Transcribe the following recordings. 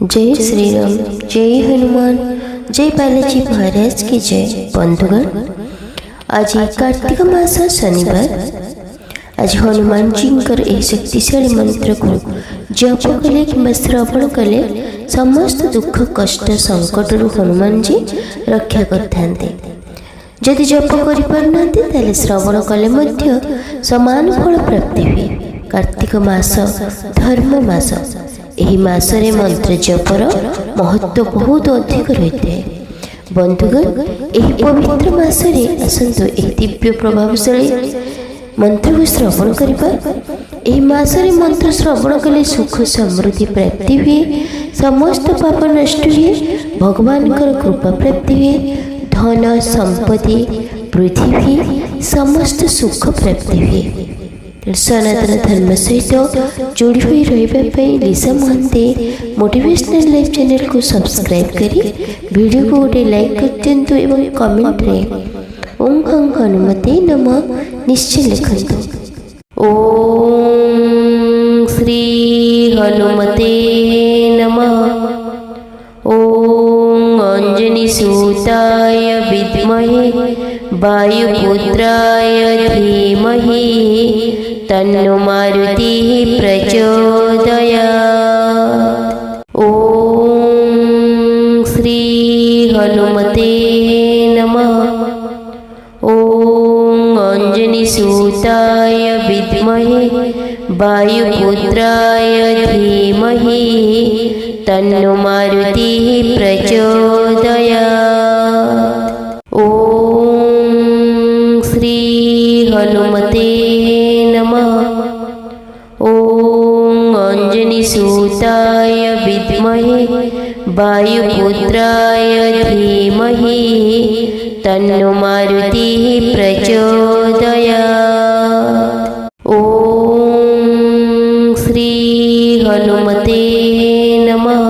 जय श्री राम, जय हनुमान, जय बालाजी महाराज की जय। बंधुगण, आज कार्तिक मास शनिवार। आज हनुमान जी शक्तिशाली मंत्र को जप कले कि श्रवण कले समस्त दुख कष्ट संकट हनुमान जी रक्षा करते। जदि जप कर श्रवण कले समान फल प्राप्ति हुए। कार्तिक मास धर्म मास। यही मासरे मंत्र जपर महत्व बहुत अधिक रही है। बंधुगण, यही पवित्र मासरे आसतु एक दिव्य प्रभावशाली मंत्र को श्रवण करिबा। एही मासरे मंत्र श्रवण कले सुख समृद्धि प्राप्ति हुए, समस्त पाप नष्ट हुए, भगवान कृपा प्राप्ति हुए, धन संपत्ति वृद्धि हुए, समस्त सुख प्राप्ति हुए। सनातन धर्म सहित जोड़ी हुई रही लिसा महांती मोटिवेशनल लाइफ चैनल को सब्सक्राइब करी वीडियो को गोटे लाइक कर दिंतु एवं कमेंट रे ओम हं हनुमते नमः निश्चय लिखंतु। ओम श्री हनुमते नमः। ओम अंजनी सूताय विद्महे वायुपुत्राय धीमहि तन्नो मारुतिः प्रचोदयात्। ओम श्री हनुमते नमः। ओम अंजनी सूताय विद्महे वायुपुत्राय धीमहि तन्नो मारुतिः प्रचोदयात्। ओम श्री हनुमते नमः। ओम अंजनी सूताय विद्महे वायुपुत्राय धीमहि तन्नो मारुतिः प्रचोदयात्। ओम श्री हनुमते नमः।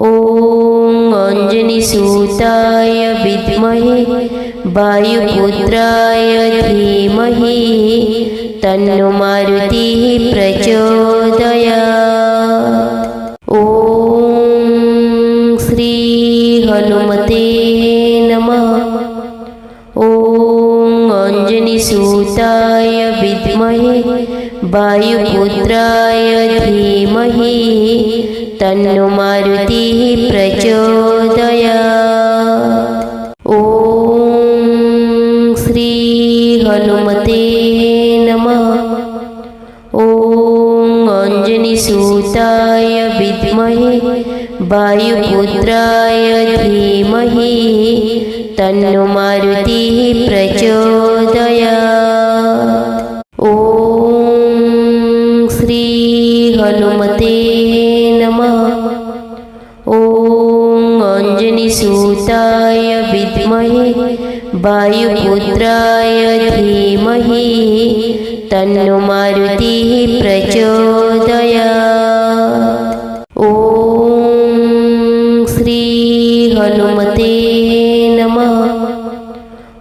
ओम अंजनी सूताय विद्महे वायुपुत्राय धीमहि तन्नो मारुतिः प्रचोदयात्। ओम श्री हनुमते नमः। ओम अंजनी सूताय विद्महे वायुपुत्राय धीमहि तन्नो मारुतिः प्रचोदयात्। ओम श्री हनुमते नमः। ओम अंजनी सूताय विद्महे वायुपुत्राय धीमहि तन्नो मारुतिः प्रचोदयात्। ओम श्री हनुमते नमः। ओम अंजनी सूताय विद्महे वायुपुत्राय धीमहि तन्नो मारुतिः प्रचोदयात्। ओम श्री हनुमते नमः।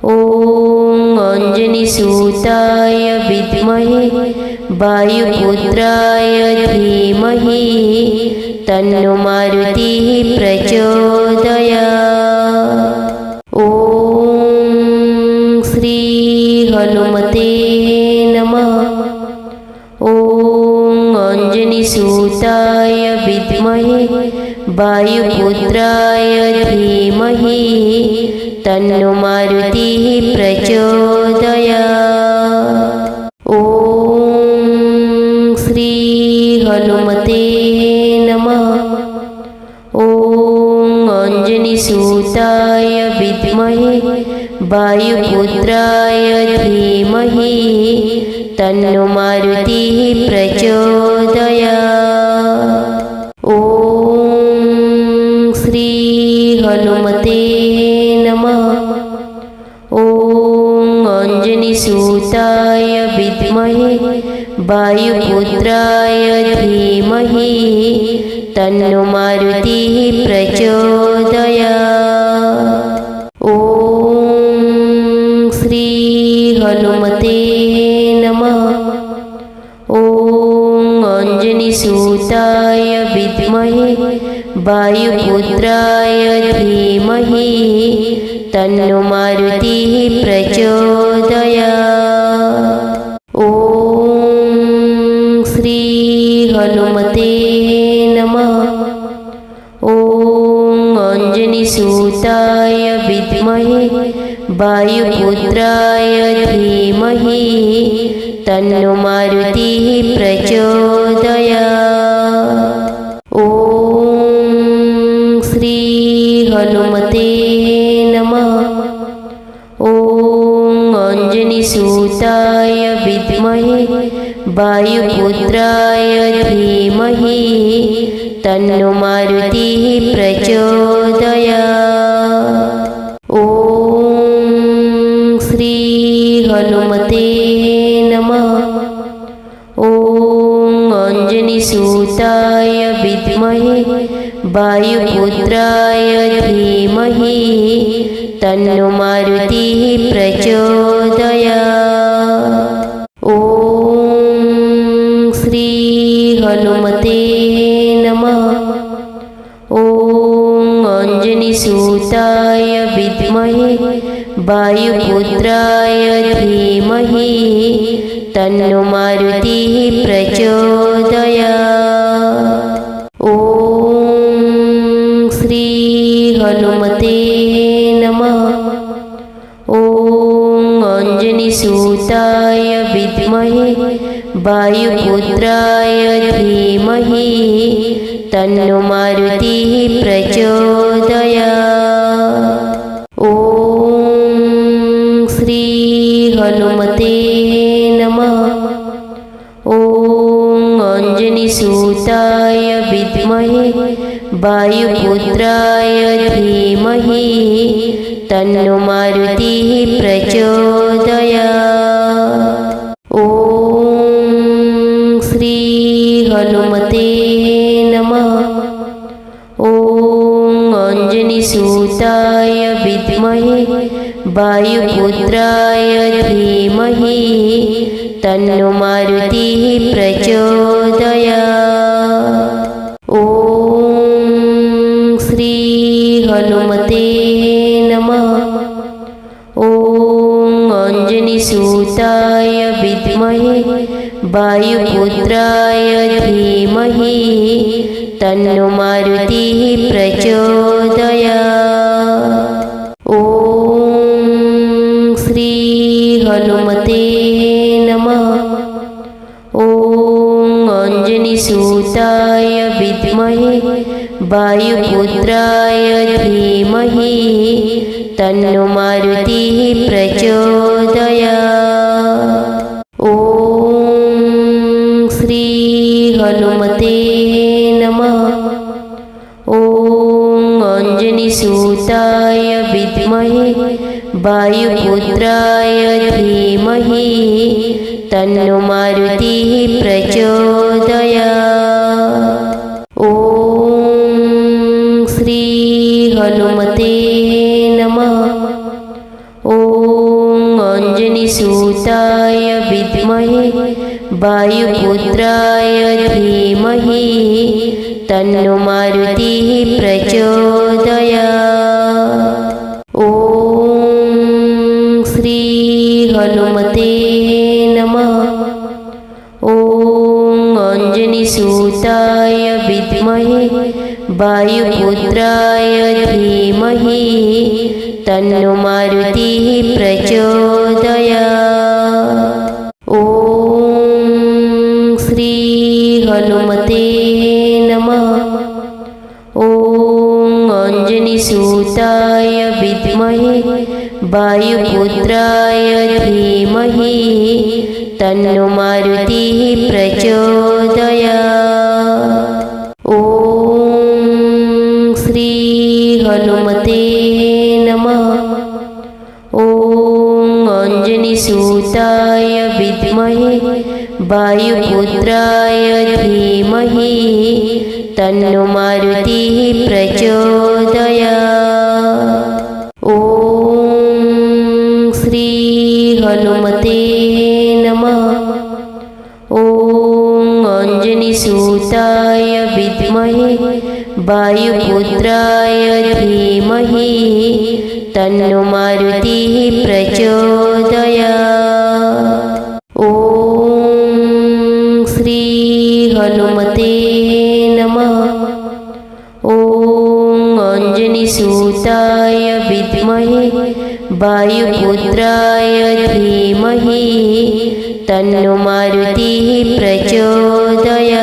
ओम अंजनी सूताय विद्महे वायुपुत्राय धीमहि तन्नो मारुतिः प्रचोदयात्। ओम श्री हनुमते नमः। ओम अंजनी सूताय विद्महे वायुपुत्राय धीमहि तन्नो मारुतिः प्रचोदयात्। ओम श्री हनुमते नमः। ओम अंजनी सूताय विद्महे वायुपुत्राय धीमहि तन्नो मारुतिः प्रचोदयात्। ओम श्री हनुमते नमः। ओम अंजनी सूताय विद्महे वायुपुत्राय धीमहि तन्नो मारुतिः प्रचोदयात्। ओम श्री हनुमते नमः। ओम अंजनी सूताय विद्महे विद्महे वायुपुत्राय धीमहि तन्नो मारुतिः प्रचोदयात्। ॐ श्री हनुमते नमः। ॐ अंजनीसुताय विद्महे वायुपुत्राय धीमहि तन्नो मारुतिः प्रचोदयात्। ॐ श्री हनुमते नमः। ॐ अंजनीसुताय विद्महे वायुपुत्राय धीमहि तन्नो मारुतिः प्रचोदयात्। ॐ श्री हनुमते नमः। ॐ अंजनीसुताय विद्महे वायुपुत्राय धीमहि तन्नो मारुतिः प्रचोदयात्। ॐ श्री हनुमते नमः। ॐ अंजनीसुताय विद्महे वायुपुत्राय धीमहि तन्नो मारुतिः प्रचोदयात्। ॐ श्री हनुमते नमः। ॐ अंजनीसुताय विद्महे वायुपुत्राय धीमहि तन्नो मारुतिः प्रचोदयात्। ॐ श्री हनुमते नमः। ॐ अंजनीसुताय विद्महे वायुपुत्राय धीमहि तन्नो मारुतिः प्रचोदयात्। ॐ श्री हनुमते नमः। ॐ अंजनीसुताय विद्महे वायुपुत्राय धीमहि तन्नो मारुतिः प्रचोदयात्। ॐ श्री हनुमते नमः। ॐ अंजनीसुताय विद्महे वायुपुत्राय धीमहि तन्नो मारुतिः प्रचोदयात्। ॐ श्री हनुमते नमः। ॐ अंजनीसुताय विद्महे वायुपुत्राय धीमहि तन्नो मारुतिः प्रचोदयात्। ॐ श्री हनुमते नमः। ॐ अंजनीसुताय विद्महे वायुपुत्राय धीमहि तन्नो मारुतिः प्रचोदयात्। ॐ श्री हनुमते नमः। ॐ अंजनीसुताय विद्महे वायुपुत्राय धीमहि तन्नो मारुतिः प्रचोदयात्। ॐ श्री हनुमते नमः। ॐ अंजनीसुताय विद्महे वायुपुत्राय धीमहि तन्नो मारुतिः प्रचोदयात्। ॐ श्री हनुमते नमः। ॐ अंजनीसुताय विद्महे वायुपुत्राय धीमहि तन्नो मारुतिः प्रचोदयात्। ॐ श्री हनुमते नमः। ॐ अंजनीसुताय विद्महे वायुपुत्राय धीमहि तन्नो मारुतिः प्रचोदयात्। ॐ श्री हनुमते नमः। ॐ अंजनीसुताय सूताय विद्महे वायुपुत्राय धीमहि तन्नो मारुतिः प्रचोदयात्। ॐ श्री हनुमते नमः। ॐ अंजनीसूताय विद्महे वायुपुत्राय धीमहि तन्नो मारुतिः प्रचोदयात्।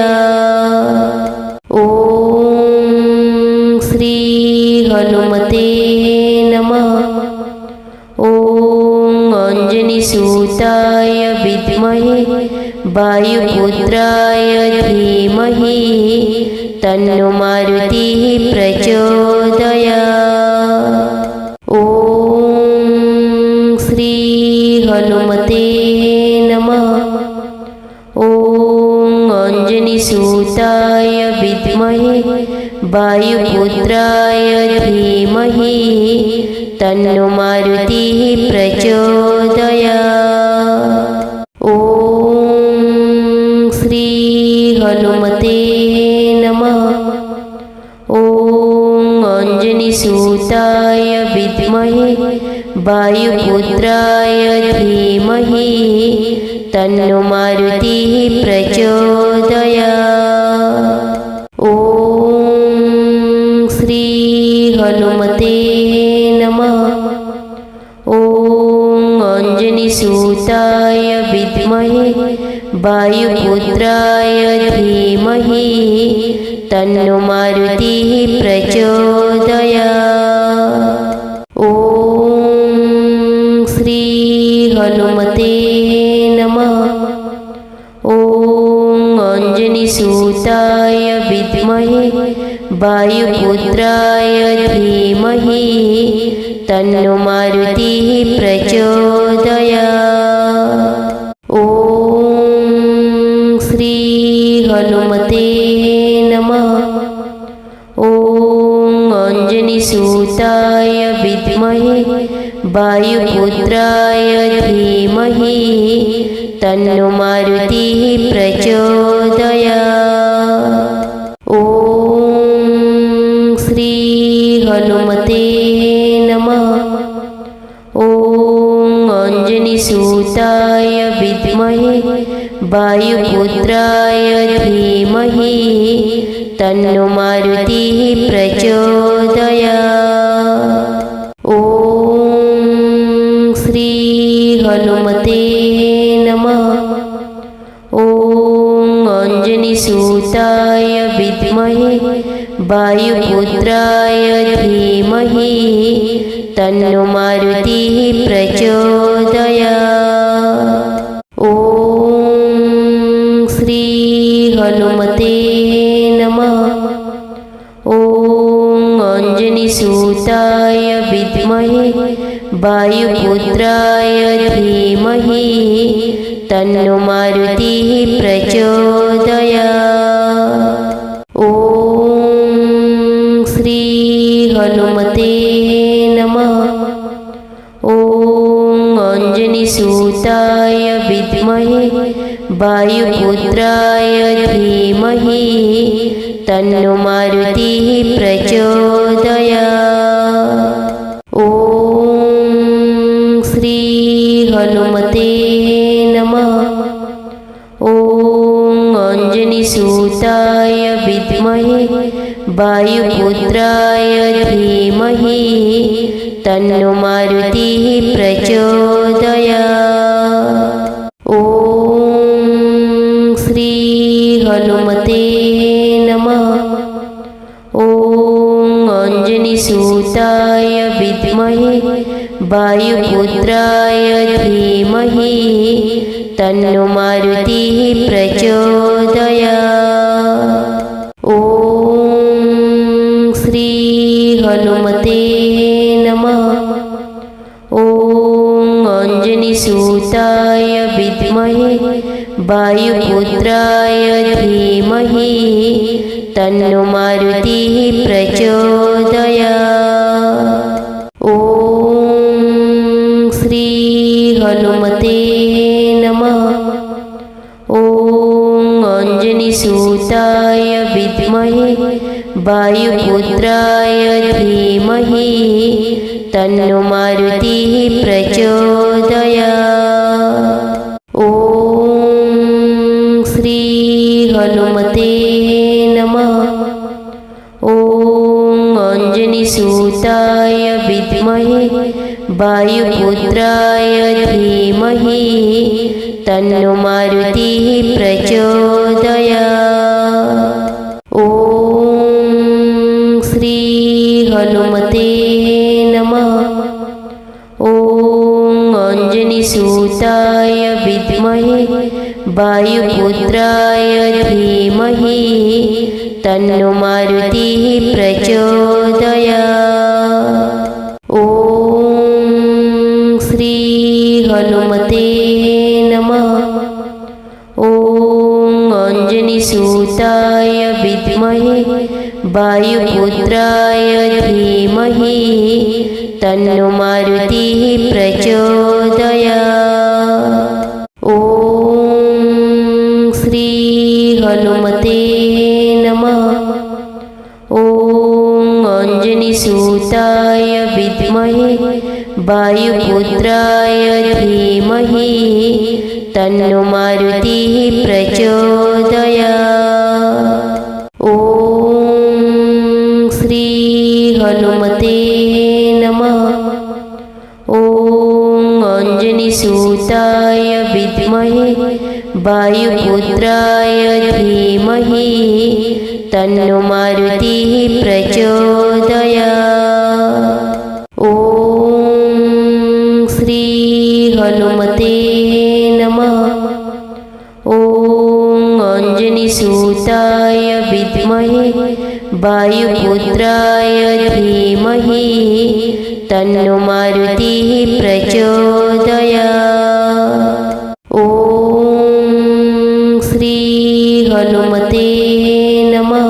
ॐ श्री हनुमते नमः। ॐ अंजनीसूताय विद्महे वायुपुत्राय धीमहि तन्नो मारुतिः प्रचोदयात्। ॐ श्री हनुमते नमः। ॐ अंजनीसूताय विद्महे वायुपुत्राय धीमहि तन्नो मारुतिः प्रचोदयात्। ॐ श्री हनुमते नमः। ॐ अंजनीसूताय विद्महे वायुपुत्राय धीमहि तन्नो मारुतिः प्रचोदयात्। ॐ श्री हनुमते नमः। ॐ अंजनीसूताय विद्महे वायुपुत्राय धीमहि तन्नो मारुतिः प्रचोदयात्। ॐ श्री हनुमते नमः। ॐ अंजनीसूताय विद्महे वायुपुत्राय धीमहि तन्नो मारुतिः प्रचोदयात्। ॐ श्री हनुमते नमः। ॐ अंजनीसूताय विद्महे वायुपुत्राय धीमहि तन्नो मारुतिः प्रचोदयात्। ॐ श्री हनुमते नमः। ॐ अंजनीसूताय विद्महे वायुपुत्राय धीमहि तन्नो मारुतिः प्रचोदयात्। ॐ श्री हनुमते नमः। ॐ अंजनीसूताय विद्महे वायुपुत्राय धीमहि तन्नो मारुतिः प्रचोदयात्। ॐ श्री हनुमते नमः। ॐ अंजनीसूताय विद्महे वायुपुत्राय धीमहि तन्नो मारुतिः प्रचोदयात्। ॐ श्री हनुमते नमः। ॐ अंजनीसूताय विद्महे वायुपुत्राय धीमहि तन्नो मारुतिः प्रचोदयात्। ॐ श्री हनुमते नमः। ॐ अंजनीसूताय विद्महे वायुपुत्राय धीमहि तन्नो मारुतिः प्रचोदयात्। ॐ श्री हनुमते नमः। ॐ अंजनीसूताय विद्महे वायुपुत्राय धीमहि तन्नो मारुतिः प्रचोदयात्। ॐ श्री हनुमते नमः। ॐ अंजनीसूताय विद्महे वायुपुत्राय धीमहि तन्नो मारुतिः प्रचोदयात्। ॐ श्री हनुमते नमः। ॐ अंजनीसूताय वायुपुत्राय धीमहि तन्नो मारुतिः प्रचोदयात्। ॐ श्री हनुमते नमः। ॐ अंजनीसुताय विद्महे वायुपुत्राय धीमहि तन्नो मारुतिः प्रचोदयात्। ॐ श्री हनुमते नमः। ॐ अंजनीसुताय विद्महे वायुपुत्राय धीमहि तन्नो मारुतिः प्रचोदयात्। ॐ श्री हनुमते नमः। ॐ अंजनीसुताय विद्महे वायुपुत्राय धीमहि तन्नो मारुतिः प्रचोदयात्। ॐ श्री हनुमते नमः। ॐ अंजनीसुताय विद्महे वायुपुत्राय धीमहि तन्नो मारुतिः प्रचोदयात्। ॐ श्री हनुमते नमः। ॐ अंजनीसुताय विद्महे वायुपुत्राय धीमहि तन्नो मारुतिः प्रचोदयात्। ॐ श्री हनुमते नमः। ॐ अंजनीसुताय विद्महे वायुपुत्राय धीमहि तन्नो मारुतिः प्रचोदयात्। ॐ श्री हनुमते नमः।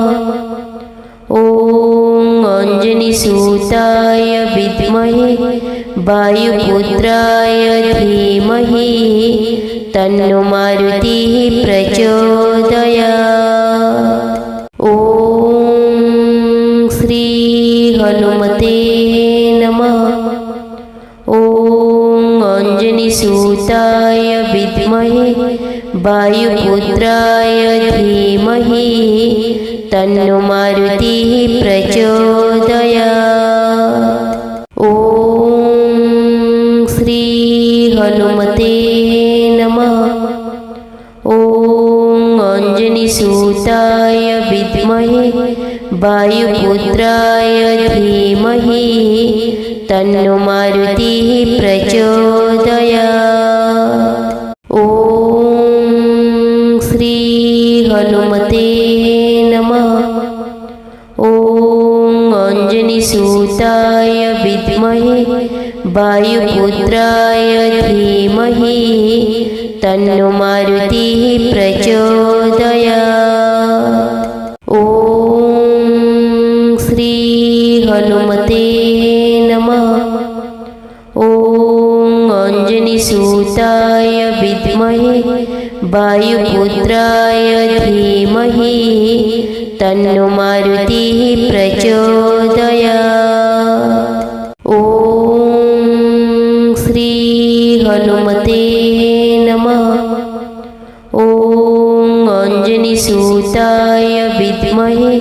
ॐ अंजनीसुताय विद्महे वायुपुत्राय धीमहि तन्नो मारुतिः प्रचोदयात्। ॐ श्री हनुमते नमः। ॐ अंजनीसुताय विद्महे वायुपुत्राय धीमहि तन्नो मारुतिः प्रचोदयात्। ॐ श्री हनुमते नमः। ॐ अंजनीसुताय विद्महे वायुपुत्राय धीमहि तन्नो मारुतिः प्रचोदयात्। ॐ श्री हनुमते नमः। ॐ अंजनीसुताय विद्महे वायुपुत्राय धीमहि तन्नो मारुतिः प्रचोदयात्। ॐ श्री हनुमते नमः। ॐ अंजनीसुताय विद्महे वायुपुत्राय धीमहि तन्नो मारुतिः प्रचोदयात्। ॐ श्री हनुमते नमः। ॐ अंजनीसुताय विद्महे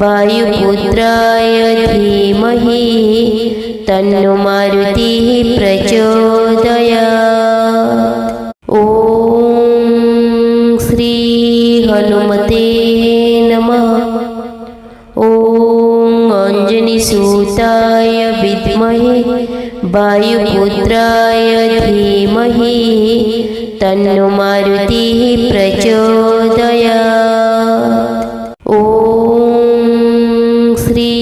वायुपुत्राय धीमहि तन्नो मारुतिः प्रचोदयात्। ॐ श्री हनुमते नमः। ॐ अंजनीसुताय विद्महे वायुपुत्राय धीमहि तन्नो मारुतिः प्रचोदयात्। ॐ श्री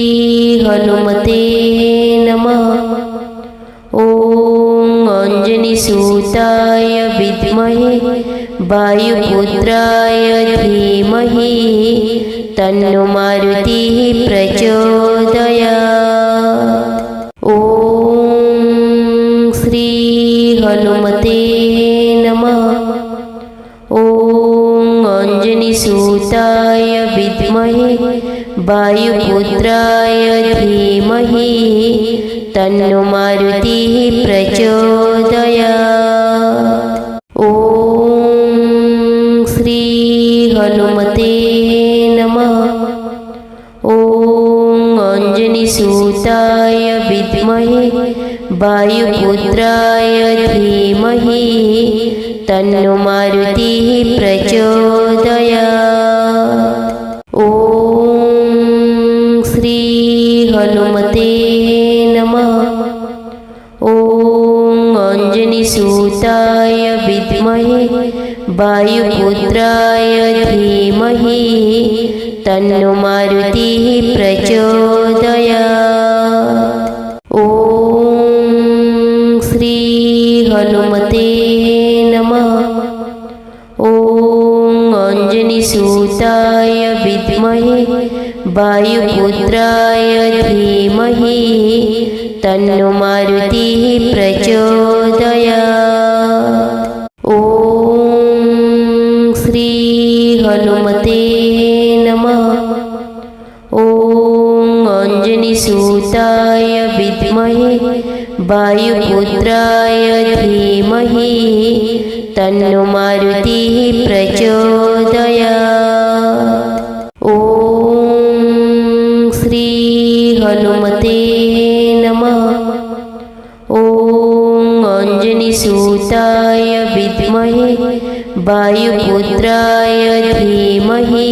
हनुमते नमः। ॐ अंजनीसुताय विद्महे वायुपुत्राय धीमहि तन्नो मारुतिः प्रचोदयात्। ॐ श्री हनुमते नमः। ॐ अंजनीसुताय विद्महे वायुपुत्राय धीमहि तन्नो मारुतिः प्रचोदयात्। ॐ श्री हनुमते नमः। ॐ अंजनीसुताय विद्महे वायुपुत्राय धीमहि तन्नो मारुतिः प्रचोदयात्। ॐ श्री हनुमते नमः। ॐ अंजनीसुताय विद्महे वायुपुत्राय धीमहि तन्नो मारुतिः प्रचोदयात्। ॐ श्री हनुमते नमः। ॐ अंजनीसुताय विद्महे वायुपुत्राय धीमहि तन्नो मारुतिः प्रचोदयात्। ॐ श्री हनुमते नमः। ॐ अंजनीसुताय विद्महे वायुपुत्राय धीमहि तन्नो मारुतिः प्रचोदयात्। ॐ श्री हनुमते नमः। ॐ अंजनीसुताय विद्महे वायुपुत्राय धीमहि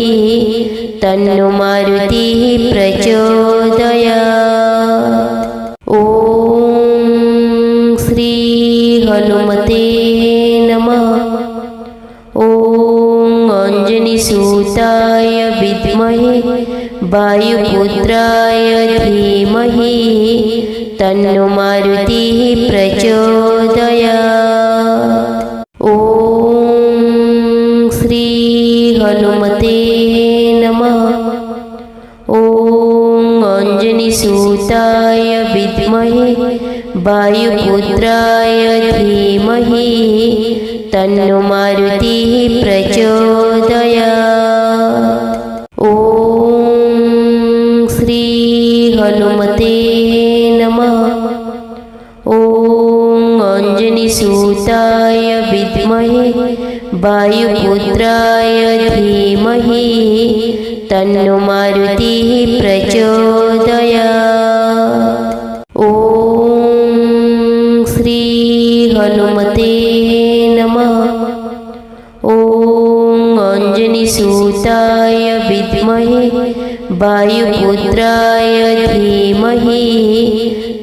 तन्नो मारुतिः प्रचोदयात्। ॐ श्री हनुमते नमः। ॐ अंजनीसुताय विद्महे वायुपुत्राय धीमहि तन्नो मारुतिः प्रचोदयात्। ॐ श्री हनुमते नमः। ॐ अंजनीसुताय विद्महे वायुपुत्राय धीमहि तन्नो मारुतिः प्रचोदयात्। ॐ श्री हनुमते नमः। ॐ अंजनीसुताय विद्महे वायुपुत्राय धीमहि तन्नो मारुतिः प्रचोदयात्। ॐ श्री हनुमते नमः। ॐ अंजनीसुताय विद्महे वायुपुत्राय धीमहि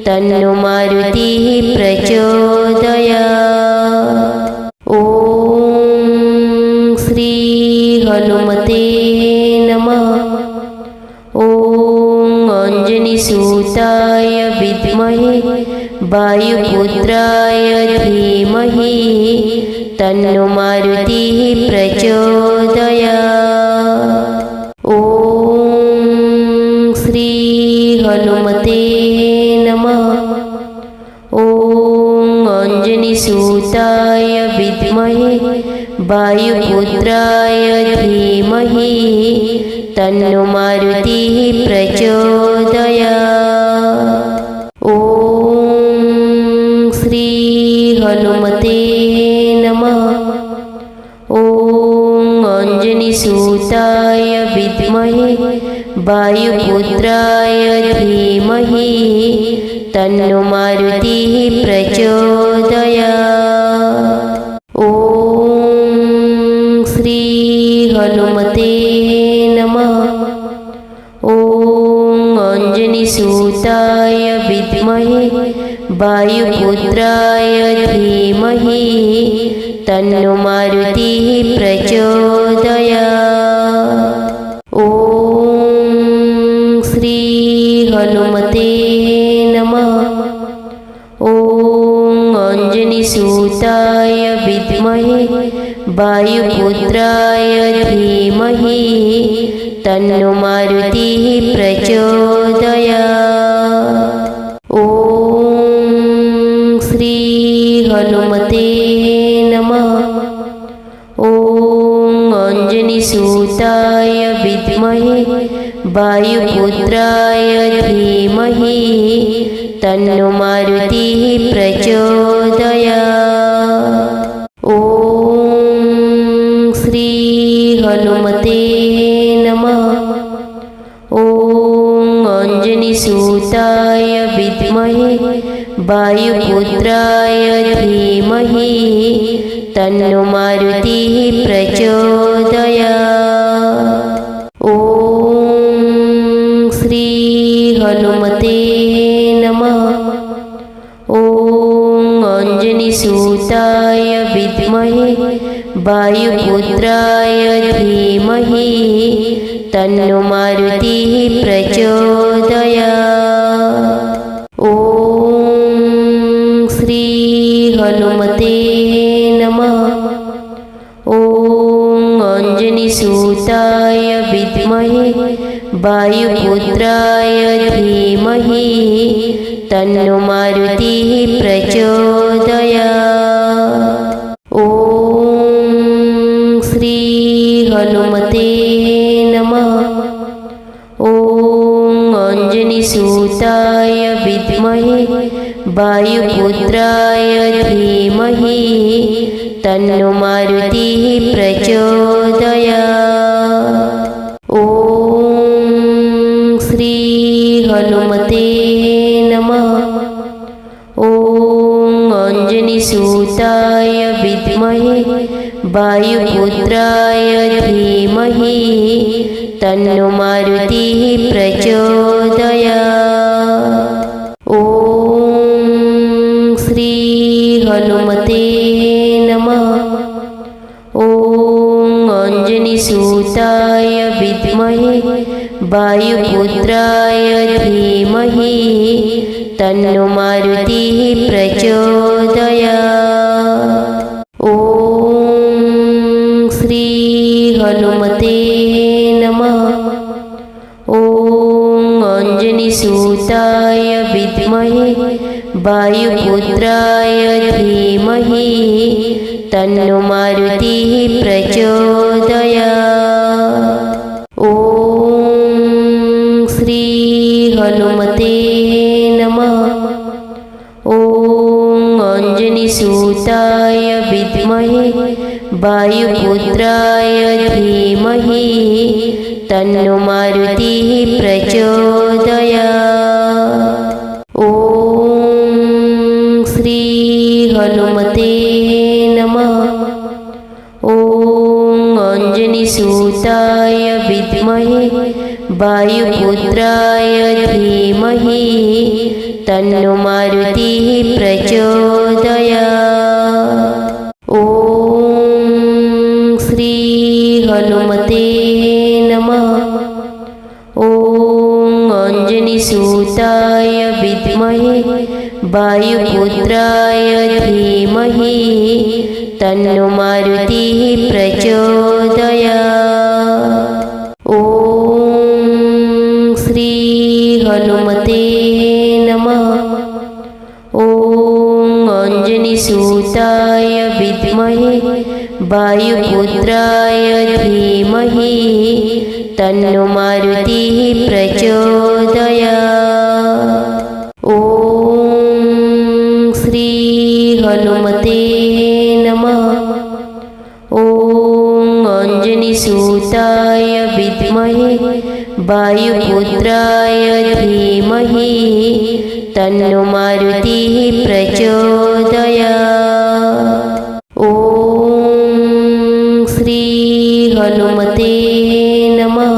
तन्नो मारुतिः प्रचोदयात्। ॐ श्री हनुमते नमः। ॐ अंजनीसुताय विद्महे वायुपुत्राय धीमहि तन्नो मारुतिः प्रचोदयात्। ॐ श्री हनुमते नमः। ॐ अंजनीसुताय विद्महे वायुपुत्राय धीमहि तन्नो मारुतिः प्रचोदयात्। ॐ श्री हनुमते नमः। ॐ अंजनीसुताय विद्महे वायुपुत्राय धीमहि तन्नो मारुतिः प्रचोदयात्। ॐ श्री हनुमते नमः। ॐ अंजनीसुताय विद्महे वायुपुत्राय धीमहि तन्नो मारुतिः प्रचोदयात्। ॐ श्री हनुमते नमः। ॐ अंजनीसुताय विद्महे वायुपुत्राय धीमहि तन्नो मारुतिः प्रचोदयात्। ॐ श्री हनुमते नमः। ॐ अंजनीसुताय विद्महे वायुपुत्राय धीमहि तन्नो मारुतिः प्रचोदयात्। ॐ श्री हनुमते नमः। ॐ अंजनीसुताय विद्महे वायुपुत्राय धीमहि तन्नो मारुतिः प्रचोदयात्। ॐ श्री हनुमते नमः। ॐ अंजनीसुताय विद्महे वायुपुत्राय धीमहि तन्नो मारुतिः प्रचोदयात्। ॐ श्री हनुमते नमः। ॐ अंजनीसुताय विद्महे वायुपुत्राय धीमहि तन्नो मारुतिः प्रचोदयात्। ॐ श्री हनुमते नमः। ॐ अंजनीसुताय विद्महे वायुपुत्राय धीमहि तन्नो मारुतिः प्रचोदयात्। ॐ श्री हनुमते नमः। ॐ अंजनीसुताय विद्महे वायुपुत्राय धीमहि तन्नो मारुतिः प्रचोदयात्। ॐ श्री हनुमते नमः। ॐ अंजनीसुताय विद्महे वायुपुत्राय धीमहि तन्नो मारुतिः प्रचोदयात्। ॐ श्री हनुमते नमः। ॐ अंजनीसुताय विद्महे वायुपुत्राय धीमहि तन्नो मारुतिः प्रचोदयात्। ॐ श्री हनुमते नमः। ॐ अंजनीसुताय विद्महे वायुपुत्राय धीमहि तन्नो मारुतिः प्रचोदयात्। ॐ श्री हनुमते नमः। ॐ अंजनीसुताय विद्महे वायुपुत्राय धीमहि तन्नो मारुतिः प्रचोदयात्। ॐ श्री हनुमते नमः। ॐ अंजनीसुताय विद्महे वायुपुत्राय धीमहि तन्नो मारुतिः प्रचोदयात्। ॐ श्री हनुमते नमः। ॐ अंजनीसुताय विद्महे वायुपुत्राय धीमहि तन्नो मारुतिः प्रचोदयात्। ॐ श्री हनुमते नमः। ॐ अंजनीसुताय विद्महे वायुपुत्राय धीमहि तन्नो मारुतिः प्रचोदयात्। ॐ श्री हनुमते नमः।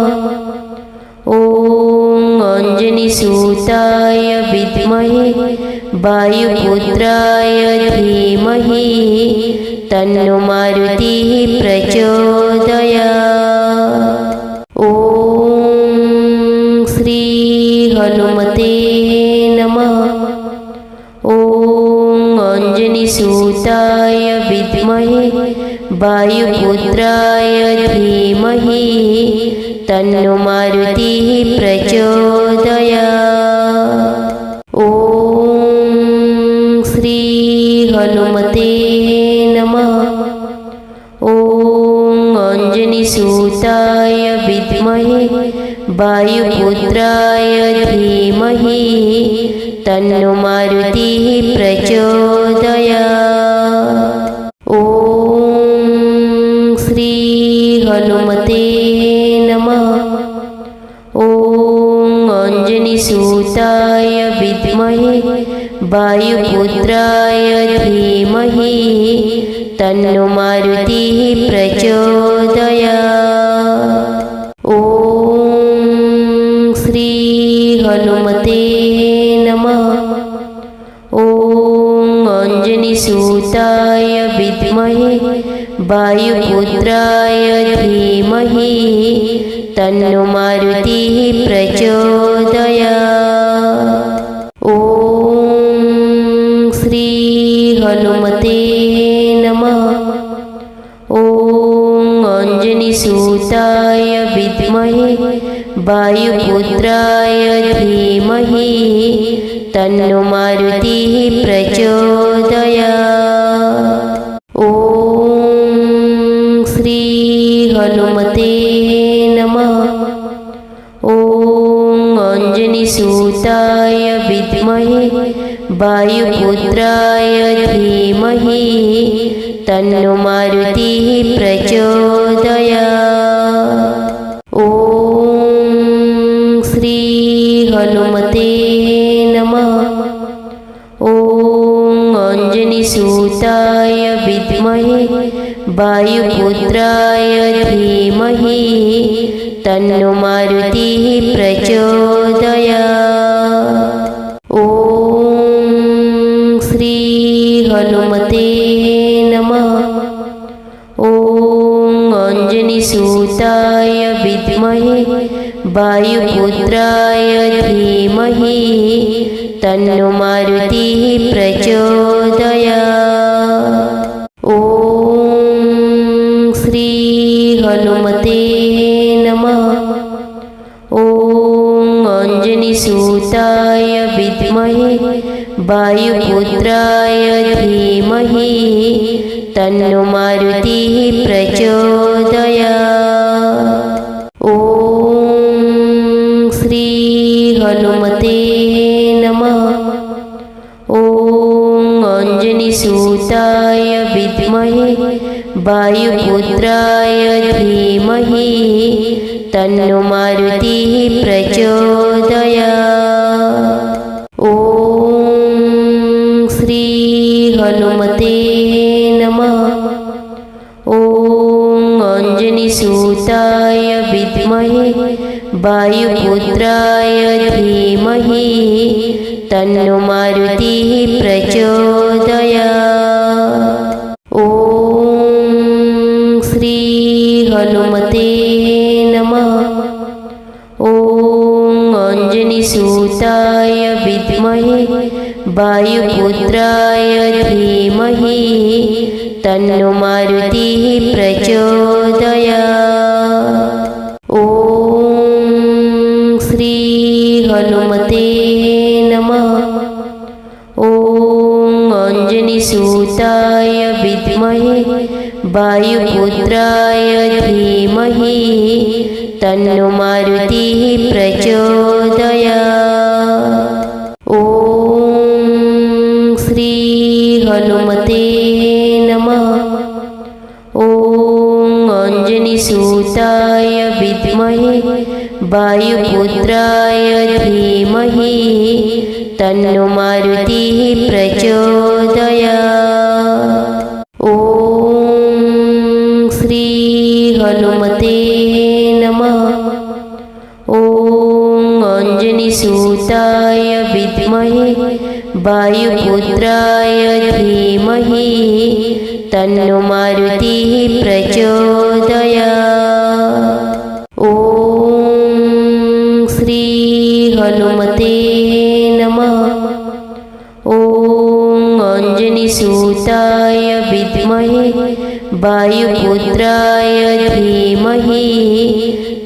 ॐ अंजनीसुताय विद्महे वायुपुत्राय धीमहि तन्नो मारुतिः प्रचोदयात्। ॐ श्री हनुमते नमः। ॐ अंजनीसुताय विद्महे वायुपुत्राय धीमहि तन्नो मारुतिः प्रचोदयात्। ॐ श्री हनुमते नमः। ॐ अंजनीसुताय विद्महे वायुपुत्राय धीमहि तन्नो मारुतिः प्रचोदयात्। ॐ श्री हनुमते नमः। ॐ अंजनीसुताय विद्महे वायुपुत्राय धीमहि तन्नो मारुतिः प्रचोदयात्। ॐ श्री हनुमते नमः। ॐ अंजनीसुताय विद्महे वायुपुत्राय धीमहि तन्नो मारुतिः प्रचोदयात्। ॐ श्री हनुमते नमः। ॐ अंजनीसुताय विद्महे वायुपुत्राय धीमहि तन्नो मारुतिः प्रचोदयात्। ॐ श्री हनुमते नमः। ॐ अंजनीसुताय विद्महे वायुपुत्राय धीमहि तन्नो मारुतिः प्रचोदयात्। ॐ श्री हनुमते नमः। ॐ अंजनीसुताय विद्महे वायुपुत्राय धीमहि तन्नो मारुतिः प्रचोदयात्। ॐ श्री हनुमते नमः। ॐ अंजनीसुताय विद्महे वायुपुत्राय धीमहि तन्नो मारुतिः प्रचोदयात्। ॐ श्री हनुमते नमः। ॐ अंजनीसुताय विद्महे वायुपुत्राय धीमहि तन्नो मारुतिः प्रचोदयात्। ॐ श्री हनुमते नमः। ॐ अंजनीसुताय विद्महे वायुपुत्राय धीमहि तन्नो मारुतिः प्रचोदयात्। ॐ श्री हनुमते नमः। ॐ अंजनीसुताय विद्महे वायुपुत्राय धीमहि तन्नो मारुतिः प्रचोदयात्। ॐ श्री हनुमते नमः। ॐ अंजनीसुताय विद्महे वायुपुत्राय धीमहि तन्नो मारुतिः प्रचोदयात्। ॐ श्री हनुमते नमः। ॐ अंजनीसुताय विद्महे वायुपुत्राय धीमहि तन्नो मारुतिः प्रचोदयात्। ॐ श्री हनुमते नमः। ॐ अंजनीसुताय विद्महे वायुपुत्राय धीमहि तन्नो मारुतिः प्रचोदयात्। ॐ श्री हनुमते नमः। ॐ अंजनीसुताय विद्महे वायुपुत्राय धीमहि तन्नो मारुतिः प्रचोदयात्। ॐ श्री हनुमते नमः। ॐ अंजनीसुताय विद्महे वायुपुत्राय धीमहि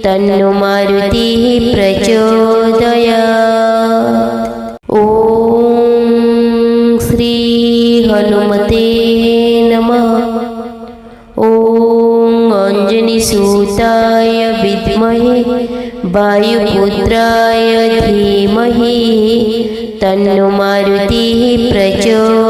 तन्नो मारुतिः प्रचोदयात्। ॐ श्री हनुमते नमः। ॐ अंजनीसुताय विद्महे वायुपुत्राय धीमहि तन्नो मारुतिः प्रचोदयात्।